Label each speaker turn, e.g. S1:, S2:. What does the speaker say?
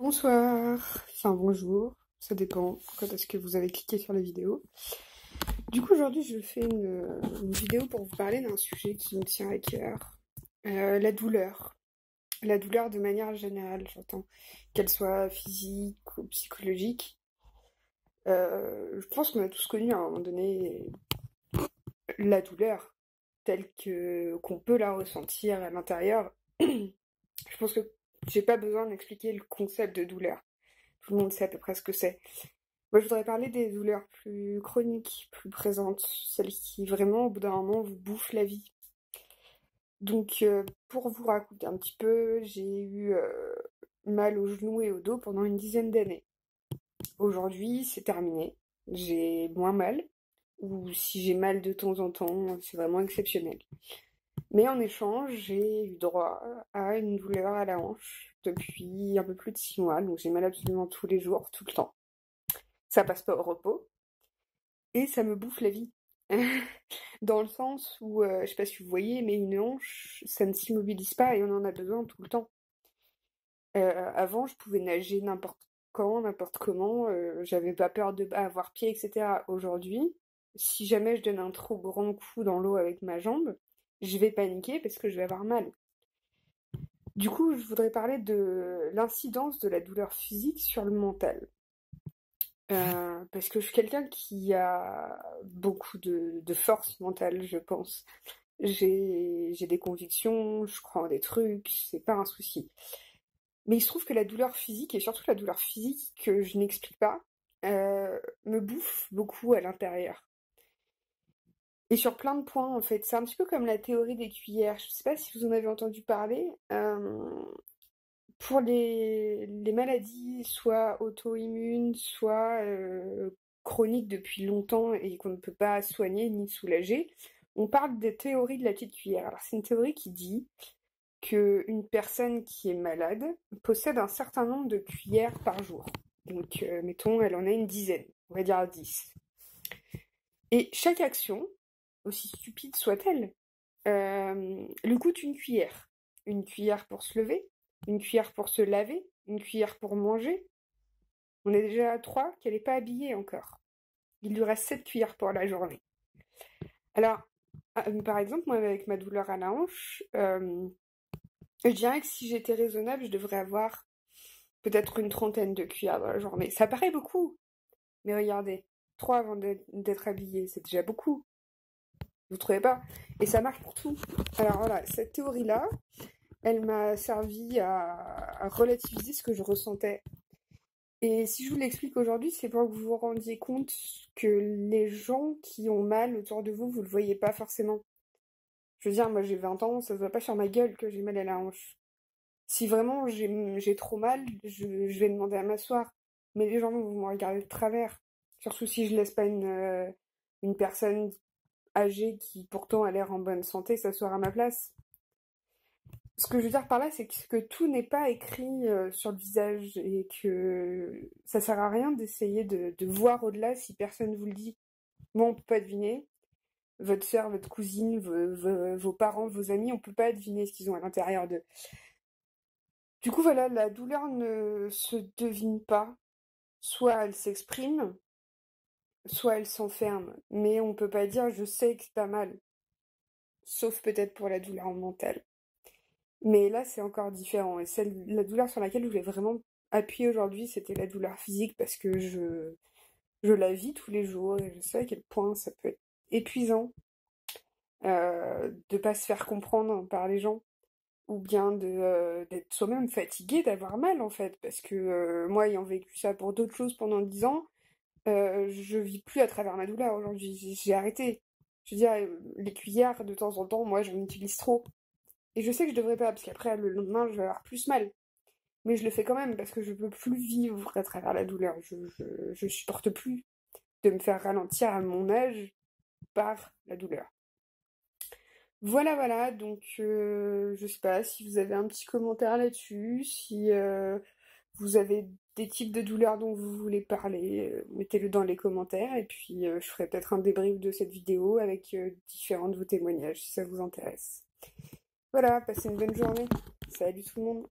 S1: Bonsoir, enfin bonjour, ça dépend quand est-ce que vous avez cliqué sur la vidéo. Du coup aujourd'hui je fais une vidéo pour vous parler d'un sujet qui me tient à cœur, la douleur. La douleur de manière générale, j'entends, qu'elle soit physique ou psychologique. Je pense qu'on a tous connu à un moment donné la douleur telle que qu'on peut la ressentir à l'intérieur. Je pense que j'ai pas besoin d'expliquer le concept de douleur. Tout le monde sait à peu près ce que c'est. Moi, je voudrais parler des douleurs plus chroniques, plus présentes, celles qui vraiment, au bout d'un moment, vous bouffent la vie. Donc, pour vous raconter un petit peu, j'ai eu mal au genou et au dos pendant une dizaine d'années. Aujourd'hui, c'est terminé. J'ai moins mal, ou si j'ai mal de temps en temps, c'est vraiment exceptionnel. Mais en échange, j'ai eu droit à une douleur à la hanche depuis un peu plus de 6 mois, donc j'ai mal absolument tous les jours, tout le temps. Ça passe pas au repos, et ça me bouffe la vie. Dans le sens où, je sais pas si vous voyez, mais une hanche, ça ne s'immobilise pas et on en a besoin tout le temps. Avant, je pouvais nager n'importe quand, n'importe comment, j'avais pas peur de pas avoir pied, etc. Aujourd'hui, si jamais je donne un trop grand coup dans l'eau avec ma jambe, je vais paniquer parce que je vais avoir mal. Du coup, je voudrais parler de l'incidence de la douleur physique sur le mental. Parce que je suis quelqu'un qui a beaucoup de force mentale, je pense. J'ai des convictions, je crois en des trucs, c'est pas un souci. Mais il se trouve que la douleur physique, et surtout la douleur physique que je n'explique pas, me bouffe beaucoup à l'intérieur. Et sur plein de points, en fait. C'est un petit peu comme la théorie des cuillères. Je sais pas si vous en avez entendu parler. Pour les maladies soit auto-immunes, soit chroniques depuis longtemps et qu'on ne peut pas soigner ni soulager, on parle des théories de la petite cuillère. Alors c'est une théorie qui dit qu'une personne qui est malade possède un certain nombre de cuillères par jour. Donc mettons, elle en a une dizaine, on va dire 10. Et chaque action, aussi stupide soit-elle, lui coûte une cuillère. Une cuillère pour se lever, une cuillère pour se laver, une cuillère pour manger. On est déjà à 3 qu'elle n'est pas habillée encore. Il lui reste 7 cuillères pour la journée. Alors, par exemple, moi avec ma douleur à la hanche, je dirais que si j'étais raisonnable, je devrais avoir peut-être une trentaine de cuillères dans la journée. Ça paraît beaucoup, mais regardez, 3 avant d'être habillée, c'est déjà beaucoup. Vous trouvez pas? Et ça marche pour tout. Alors voilà, cette théorie-là, elle m'a servi à relativiser ce que je ressentais. Et si je vous l'explique aujourd'hui, c'est pour que vous vous rendiez compte que les gens qui ont mal autour de vous, vous le voyez pas forcément. Je veux dire, moi j'ai 20 ans, ça se voit pas sur ma gueule que j'ai mal à la hanche. Si vraiment j'ai trop mal, je vais demander à m'asseoir. Mais les gens vont me regarder de travers. Surtout si je laisse pas une personne âgée qui pourtant a l'air en bonne santé s'asseoir à ma place. Ce que je veux dire par là, c'est que tout n'est pas écrit sur le visage et que ça sert à rien d'essayer de voir au-delà si personne vous le dit. Moi, on peut pas deviner. Votre sœur, votre cousine, vos parents, vos amis, on peut pas deviner ce qu'ils ont à l'intérieur d'eux. Du coup, voilà, la douleur ne se devine pas. Soit elle s'exprime, soit elle s'enferme. Mais on peut pas dire je sais que t'as mal. Sauf peut-être pour la douleur mentale. Mais là, c'est encore différent. Et la douleur sur laquelle je voulais vraiment appuyer aujourd'hui, c'était la douleur physique parce que je la vis tous les jours et je sais à quel point ça peut être épuisant de pas se faire comprendre par les gens ou bien d'être soi-même fatigué, d'avoir mal en fait. Parce que moi, ayant vécu ça pour d'autres choses pendant 10 ans, je vis plus à travers ma douleur aujourd'hui. J'ai arrêté. Je veux dire, les cuillères, de temps en temps, moi, j'en utilise trop. Et je sais que je devrais pas, parce qu'après, le lendemain, je vais avoir plus mal. Mais je le fais quand même, parce que je peux plus vivre à travers la douleur. Je supporte plus de me faire ralentir à mon âge par la douleur. Voilà, voilà, donc je sais pas si vous avez un petit commentaire là-dessus, si vous avez des types de douleurs dont vous voulez parler, mettez-le dans les commentaires, et puis je ferai peut-être un débrief de cette vidéo avec différents de vos témoignages, si ça vous intéresse. Voilà, passez une bonne journée. Salut tout le monde.